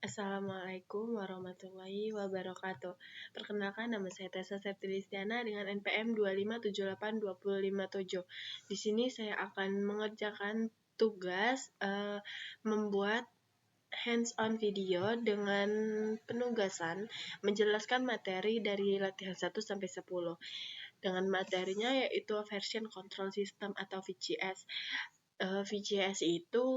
Assalamualaikum warahmatullahi wabarakatuh. Perkenalkan, nama saya Tessa Septilistiana dengan NPM 2578257. Di sini saya akan mengerjakan tugas membuat hands-on video dengan penugasan menjelaskan materi dari latihan 1 sampai 10. Dengan materinya yaitu version control system atau VCS. VCS itu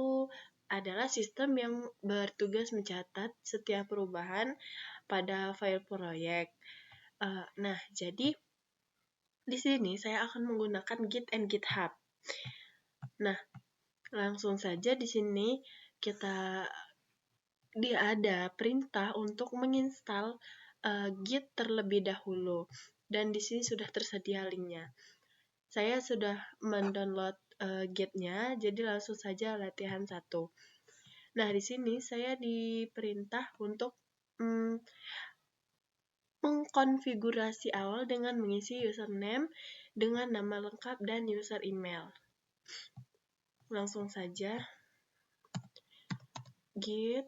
adalah sistem yang bertugas mencatat setiap perubahan pada file proyek. Nah, jadi di sini saya akan menggunakan Git and GitHub. Nah, langsung saja di sini ada perintah untuk menginstal Git terlebih dahulu, dan di sini sudah tersedia linknya. Saya sudah mendownload Git-nya, jadi langsung saja latihan 1. Nah, di sini saya diperintah untuk mengkonfigurasi awal dengan mengisi username dengan nama lengkap dan user email. Langsung saja git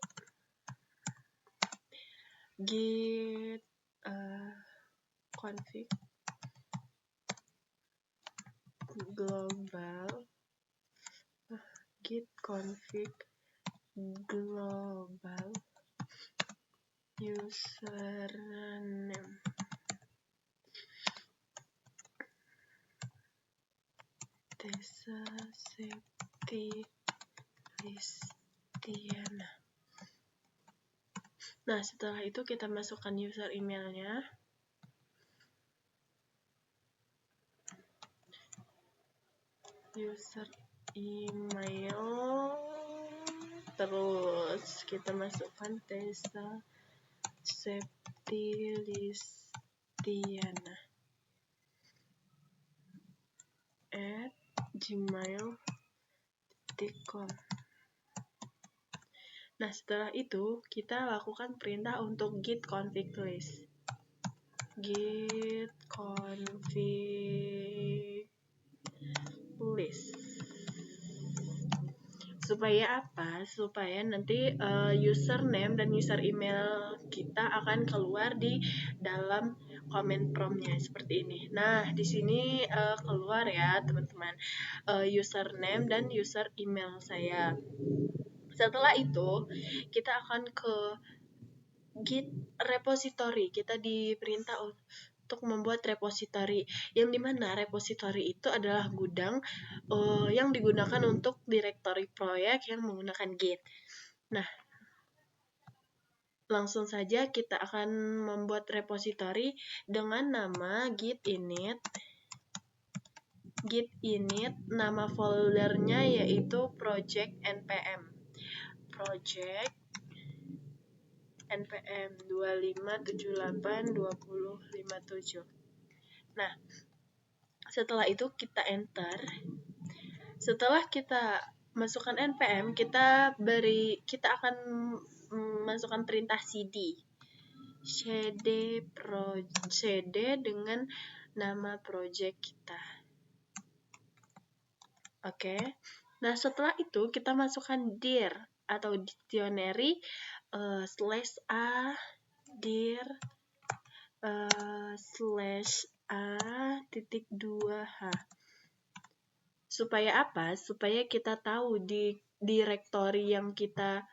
config global git config global username Tessa Septilistiana. Nah, setelah itu kita masukkan user emailnya. User email, terus kita masukkan Tessa Septilistiana @gmail.com. Nah, setelah itu kita lakukan perintah untuk git config list. Git config list. Supaya apa? Supaya nanti username dan user email kita akan keluar di dalam comment prompt-nya seperti ini. Nah, di sini keluar ya, teman-teman, username dan user email saya. Setelah itu, kita akan ke Git repository. Kita diperintah untuk membuat repository, yang dimana repository itu adalah gudang yang digunakan untuk direktori proyek yang menggunakan Git. Nah, langsung saja kita akan membuat repository dengan nama git init. Git init, nama foldernya yaitu project npm. Project npm 25782057. Nah, setelah itu kita enter. Setelah kita masukkan npm, kita akan masukkan perintah cd dengan nama project kita. Oke. Nah, setelah itu kita masukkan dir atau dictionary /a dir /a.2h. Supaya apa? Supaya kita tahu di direktori yang kita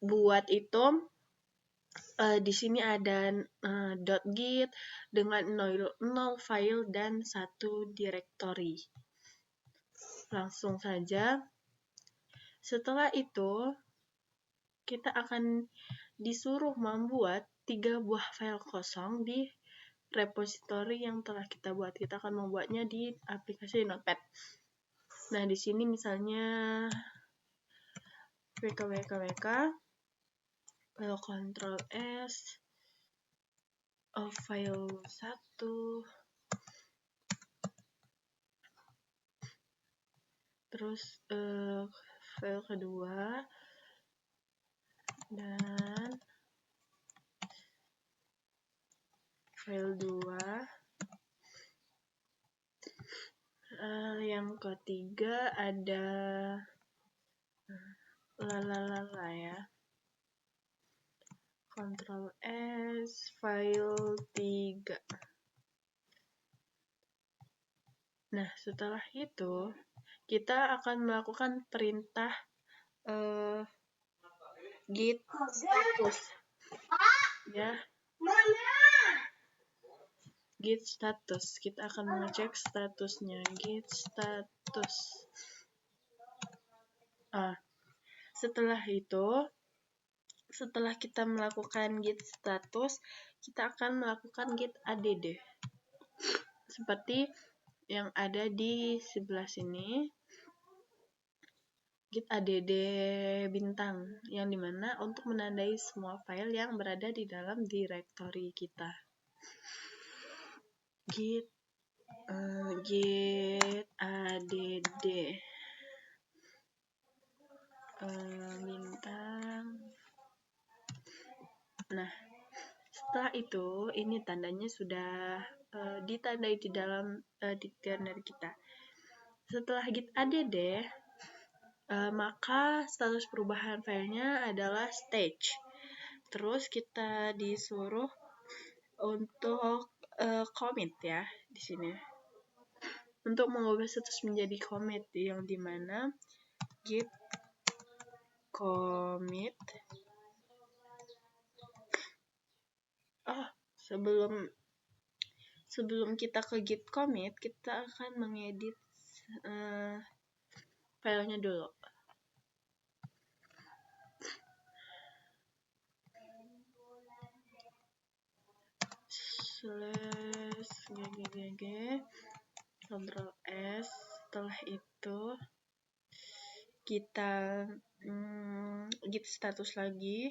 buat itu di sini ada .git dengan 0 file dan 1 direktori. Langsung saja. Setelah itu kita akan disuruh membuat 3 buah file kosong di repository yang telah kita buat. Kita akan membuatnya di aplikasi Notepad. Nah, di sini misalnya wk file control S, file 1, terus file kedua, dan file 2, yang ketiga ada lalala ya. Ctrl S, file 3. Nah, setelah itu kita akan melakukan perintah git status ya. Git status, kita akan mengecek statusnya. Git status. Setelah itu, setelah kita melakukan git status, kita akan melakukan git add seperti yang ada di sebelah sini. Git add bintang, yang dimana untuk menandai semua file yang berada di dalam directory kita. Git add bintang. Nah, setelah itu ini tandanya sudah ditandai di dalam dictionary kita. Setelah git add maka status perubahan filenya adalah stage. Terus kita disuruh untuk commit ya di sini. Untuk mengubah status menjadi commit, yang dimana git commit. Sebelum kita ke git commit, kita akan mengedit filenya dulu. /gg Ctrl S. Setelah itu kita git status lagi.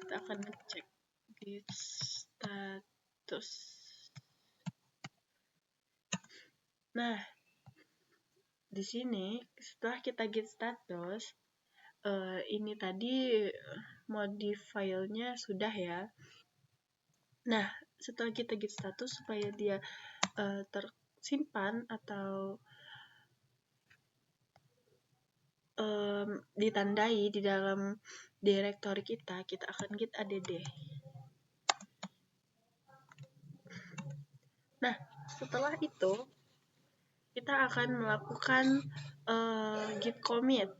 Kita akan cek git status. Nah, di sini setelah kita git status, ini tadi modif filenya sudah ya. Nah, setelah kita git status supaya dia tersimpan atau ditandai di dalam directory kita akan git add. Nah, setelah itu kita akan melakukan git commit.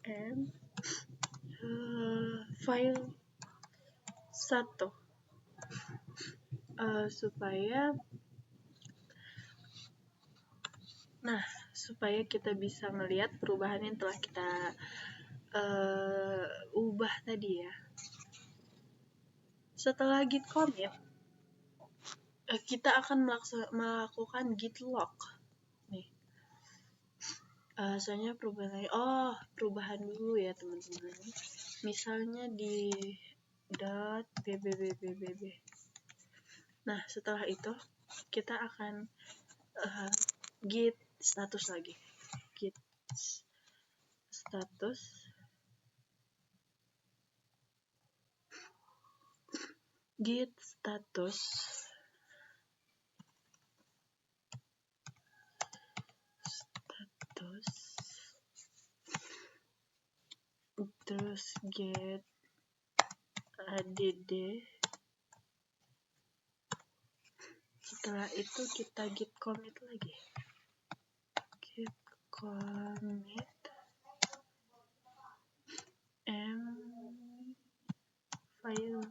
And file 1 supaya kita bisa melihat perubahan yang telah kita ubah tadi ya. Setelah git commit, kita akan melakukan git log. Nih. Soalnya perubahan dulu ya teman-teman. Misalnya di .bbb. Nah, setelah itu kita akan git status lagi. Git status. Git status. Terus git add. Setelah itu kita git commit lagi. Git commit file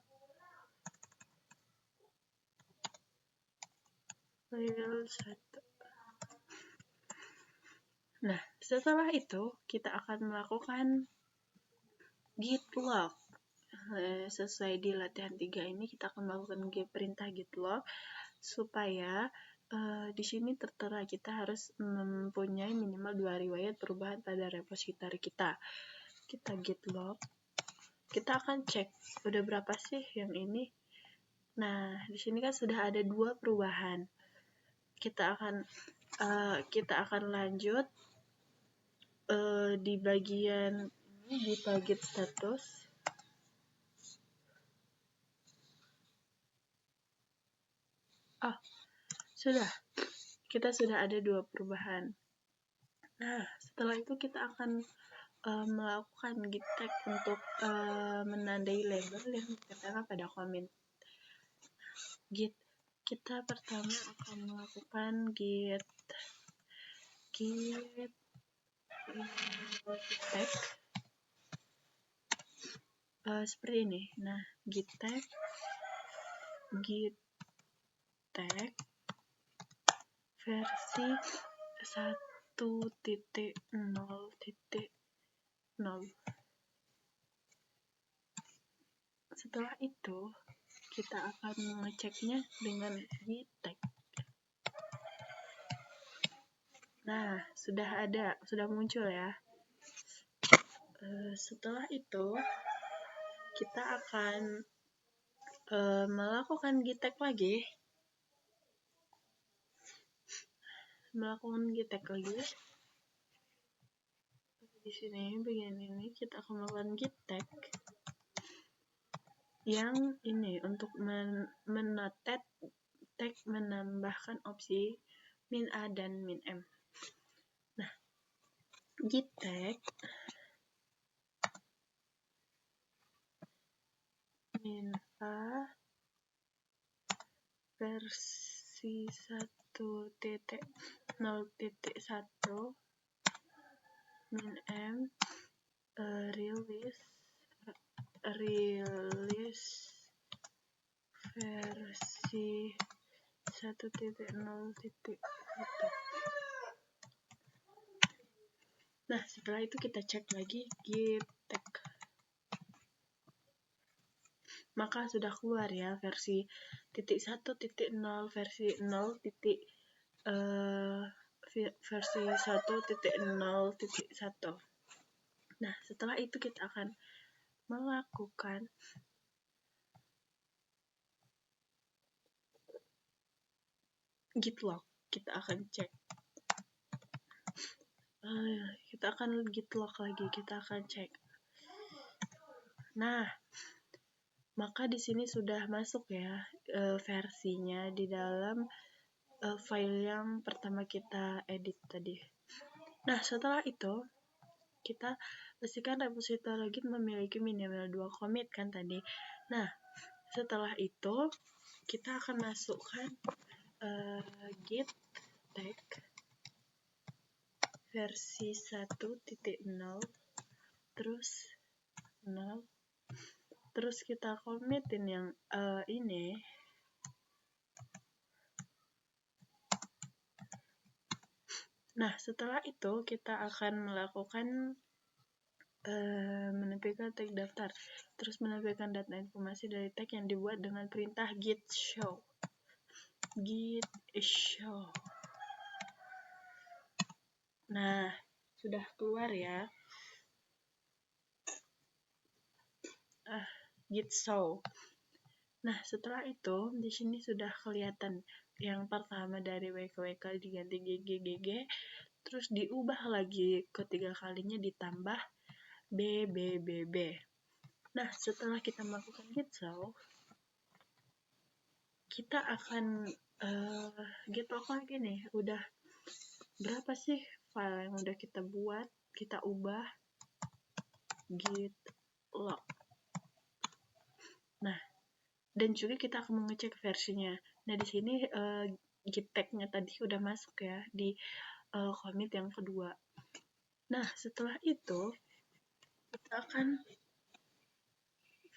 1. Nah, setelah itu kita akan melakukan git log. Sesuai di latihan 3 ini kita akan melakukan perintah git log supaya di sini tertera kita harus mempunyai minimal 2 riwayat perubahan pada repositori kita. Kita git log. Kita akan cek udah berapa sih yang ini. Nah, di sini kan sudah ada 2 perubahan. Kita akan lanjut di bagian ini di git status. Kita sudah ada 2 perubahan. Nah, setelah itu kita akan melakukan git tag untuk menandai label yang ditempelkan pada komen. Git, kita pertama akan melakukan git tag seperti ini. Nah, git tag versi 1.0.0. Setelah itu kita akan mengeceknya dengan git tag. Nah, sudah muncul ya. Setelah itu kita akan melakukan git tag lagi. Di sini bagian ini kita akan melakukan git tag yang ini untuk menotet tag menambahkan opsi min A dan min M. Nah, git tag min A versi 1.0.1 min M release versi 1.0.1. Nah, setelah itu kita cek lagi git tag. Maka sudah keluar ya versi 1.0 versi 0. Versi 1.0.1. Nah, setelah itu kita akan melakukan git log. Kita akan cek. Kita akan git log lagi. Kita akan cek. Nah, maka di sini sudah masuk ya versinya di dalam file yang pertama kita edit tadi. Nah, setelah itu kita pastikan repository Git memiliki minimal 2 commit kan tadi. Nah, setelah itu kita akan masukkan git tag versi 1.0 terus 0. Terus kita commitin yang ini. Nah, setelah itu kita akan melakukan menampilkan tag daftar, terus menampilkan data informasi dari tag yang dibuat dengan perintah git show. Nah, sudah keluar ya. Git show. Nah, setelah itu di sini sudah kelihatan yang pertama dari WK diganti GG, terus diubah lagi ketiga kalinya ditambah BBBB. Nah, setelah kita melakukan git show, kita akan git log lagi nih. Udah berapa sih file yang udah kita buat, kita ubah git log. Nah, dan juga kita akan mengecek versinya. Nah, di sini git tag-nya tadi udah masuk ya di commit yang kedua. Nah, setelah itu kita akan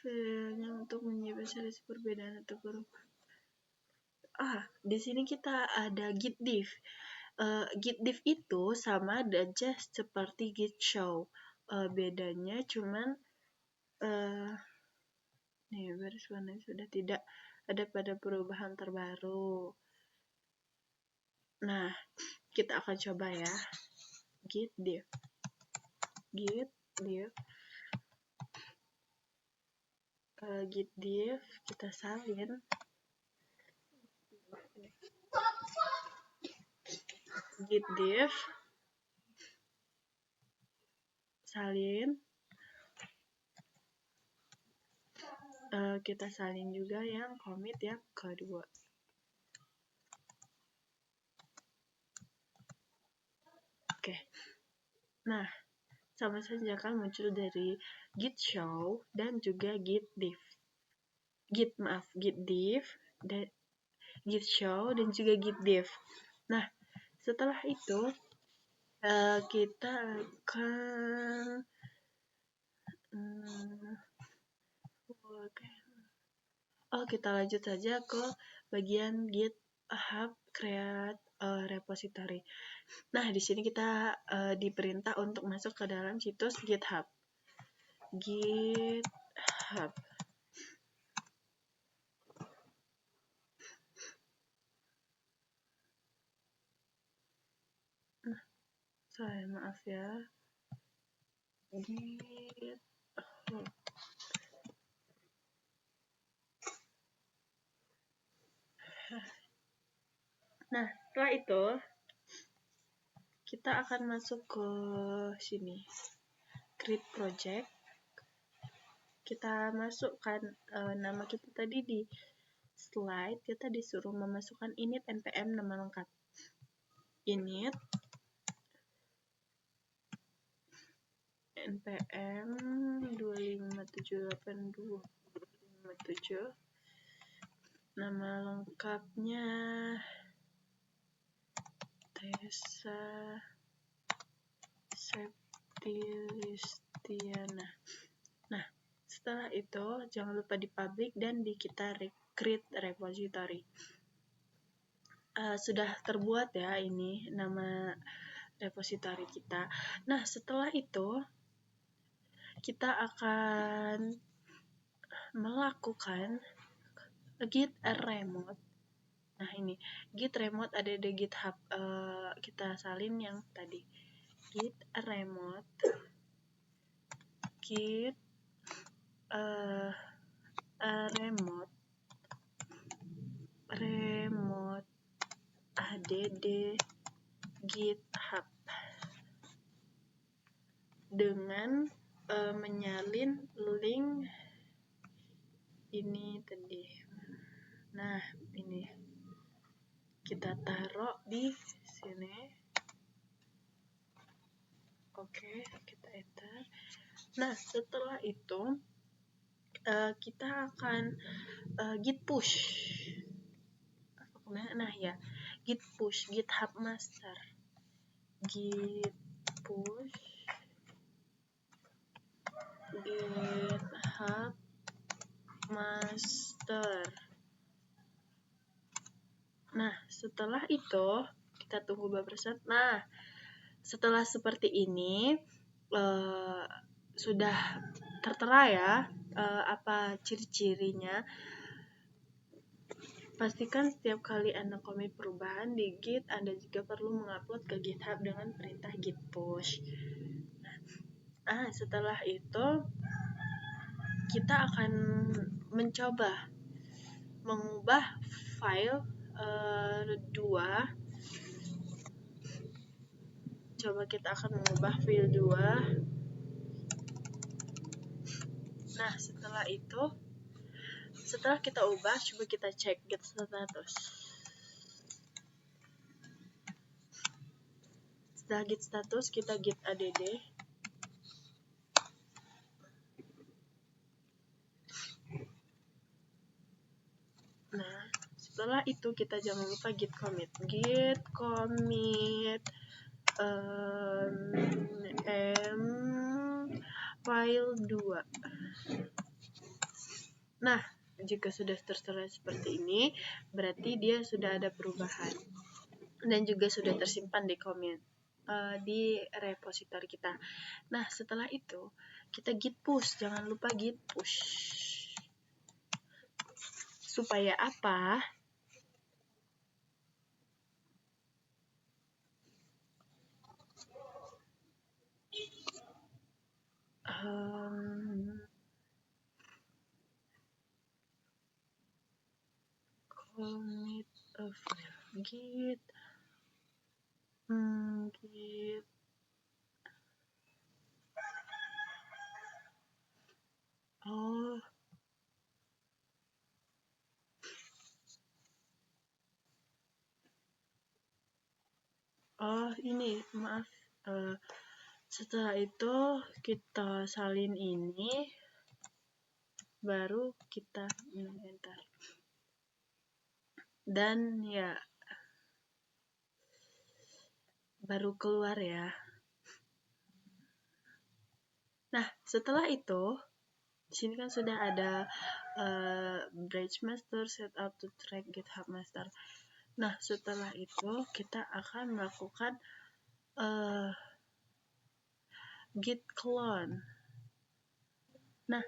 filenya untuk menyimpan selisih perbedaan atau perubahan. Di sini kita ada git diff. Git diff itu sama aja seperti git show. Bedanya cuman nih baris warna sudah tidak ada pada perubahan terbaru. Nah, kita akan coba ya. Git diff. Git diff kita salin. Git diff salin. Kita salin juga yang commit yang kedua. Oke. Nah, sama saja kan muncul dari git show dan juga git diff. Git diff, dan git show dan juga git diff. Nah, setelah itu kita akan kita lanjut saja ke bagian GitHub create repository. Nah, di sini kita diperintah untuk masuk ke dalam situs GitHub. GitHub. Nah, maaf ya. GitHub. Nah, setelah itu kita akan masuk ke sini. Create project. Kita masukkan nama kita tadi di slide, kita disuruh memasukkan init npm nama lengkap. Init npm 2578257, nama lengkapnya Tessa Septilistiana. Nah, setelah itu jangan lupa di public dan di kita create repository. Sudah terbuat ya ini nama repository kita. Nah, setelah itu kita akan melakukan git remote. Nah, ini git remote ada di GitHub, kita salin yang tadi. Git remote git remote add GitHub dengan menyalin link ini tadi. Nah, ini kita taruh di sini. Oke, kita enter. Nah, setelah itu kita akan git push. Nah ya, git push GitHub master. Git push GitHub master. Nah, setelah itu kita tunggu beberapa saat. Nah, setelah seperti ini sudah tertera ya apa ciri-cirinya. Pastikan setiap kali Anda komit perubahan di Git, Anda juga perlu mengupload ke GitHub dengan perintah git push. Nah, setelah itu kita akan mencoba mengubah file 2. Coba kita akan mengubah file 2. Nah, setelah itu, setelah kita ubah, coba kita cek git status. Setelah git status, kita git add. Nah, setelah itu kita jangan lupa git commit. Git commit file 2. Nah, jika sudah tertera seperti ini, berarti dia sudah ada perubahan dan juga sudah tersimpan di commit di repository kita. Nah, setelah itu kita git push, jangan lupa git push. Supaya apa? Commit a file git ini maaf, Setelah itu kita salin ini, baru kita enter. Dan ya, baru keluar ya. Nah, setelah itu, di sini kan sudah ada branch master, setup to track GitHub master. Nah, setelah itu kita akan melakukan git clone. Nah,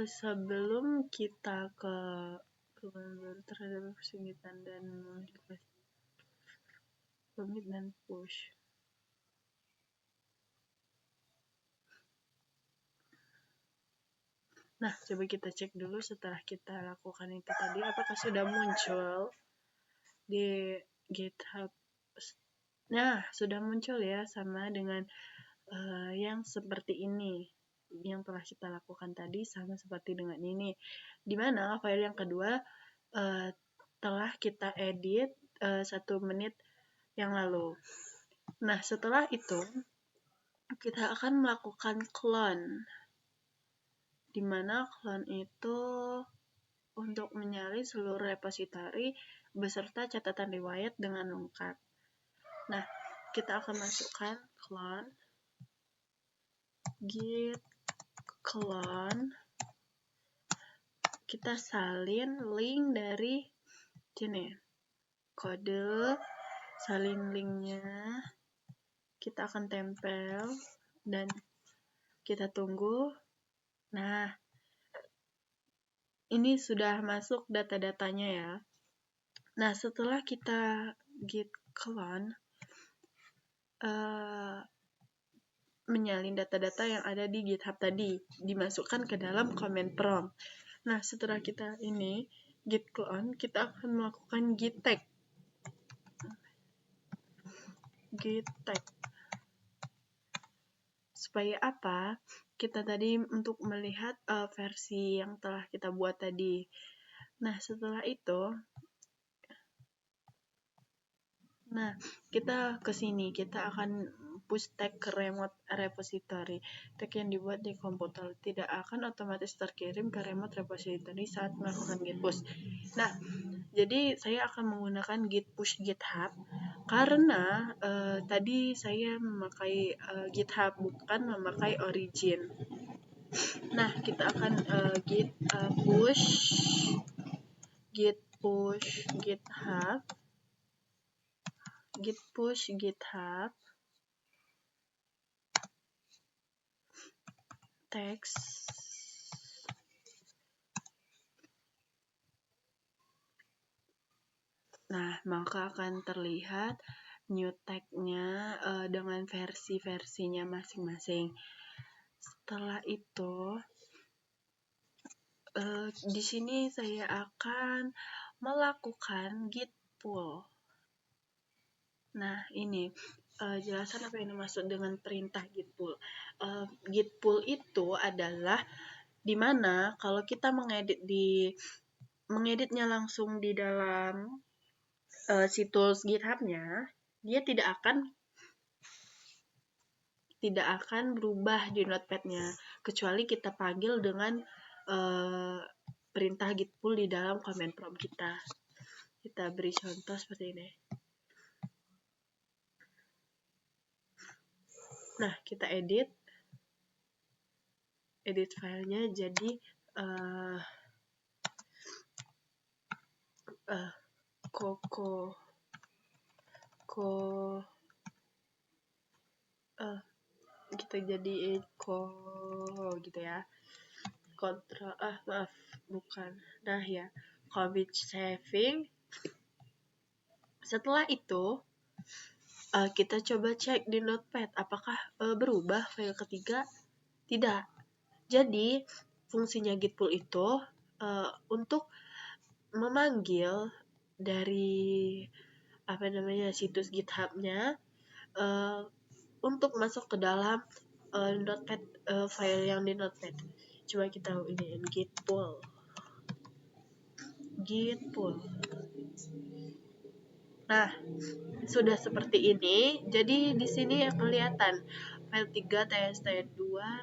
sebelum kita ke terhadap persingitan dan commit dan push. Nah, coba kita cek dulu setelah kita lakukan itu tadi, apakah sudah muncul di GitHub. Nah, sudah muncul ya, sama dengan yang seperti ini. Yang telah kita lakukan tadi sama seperti dengan ini. Dimana file yang kedua telah kita edit 1 menit yang lalu. Nah, setelah itu kita akan melakukan clone. Dimana clone itu untuk menyalin seluruh repository beserta catatan riwayat dengan lengkap. Nah, kita akan masukkan clone git clone. Kita salin link dari sini. Kode salin linknya. Kita akan tempel dan kita tunggu. Nah, ini sudah masuk data-datanya ya. Nah, setelah kita git clone, menyalin data-data yang ada di GitHub tadi, dimasukkan ke dalam command prompt. Nah, setelah kita ini git clone, kita akan melakukan git tag. Git tag. Supaya apa? Kita tadi untuk melihat versi yang telah kita buat tadi. Nah, setelah itu, kita ke sini, kita akan push tag ke remote repository. Tag yang dibuat di komputer tidak akan otomatis terkirim ke remote repository saat melakukan git push. Nah, jadi saya akan menggunakan git push GitHub karena tadi saya memakai GitHub, bukan memakai Origin. Nah, kita akan git push GitHub, git push GitHub text Nah, maka akan terlihat new tag-nya dengan versi-versinya masing-masing. Setelah itu, di sini saya akan melakukan git pull. Nah, ini jelasan apa yang dimaksud dengan perintah git pull. Git pull itu adalah dimana kalau kita mengeditnya langsung di dalam situs GitHub-nya, dia tidak akan berubah di notepad-nya kecuali kita panggil dengan perintah git pull di dalam command prompt kita. Kita beri contoh seperti ini. Nah, kita edit filenya jadi kita jadi gitu ya. Nah ya, commit saving. Setelah itu kita coba cek di notepad apakah berubah file ketiga. Tidak. Jadi fungsinya git pull itu untuk memanggil dari situs GitHub-nya untuk masuk ke dalam notepad, file yang di notepad. Coba kita ini git pull. Nah, sudah seperti ini, jadi di sini kelihatan file 3 tst2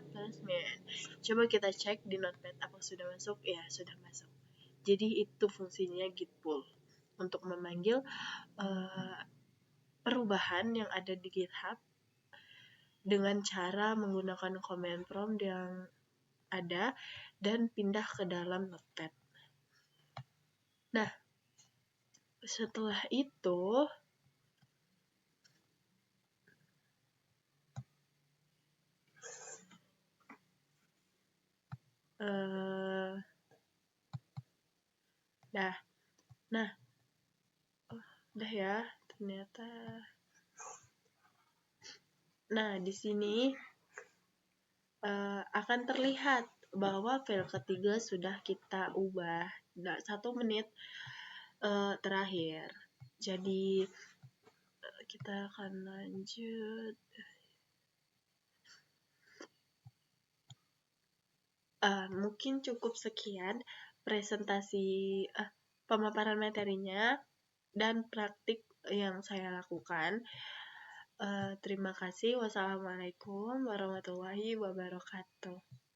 plus min. Coba kita cek di notepad apakah sudah masuk. Ya, sudah masuk. Jadi itu fungsinya git pull untuk memanggil perubahan yang ada di GitHub dengan cara menggunakan command prompt yang ada dan pindah ke dalam notepad. Nah, setelah itu udah ya, ternyata. Nah, di sini akan terlihat bahwa file ketiga sudah kita ubah. Nah, 1 menit terakhir. Jadi kita akan lanjut. Mungkin cukup sekian presentasi pemaparan materinya dan praktik yang saya lakukan. Terima kasih. Wassalamualaikum warahmatullahi wabarakatuh.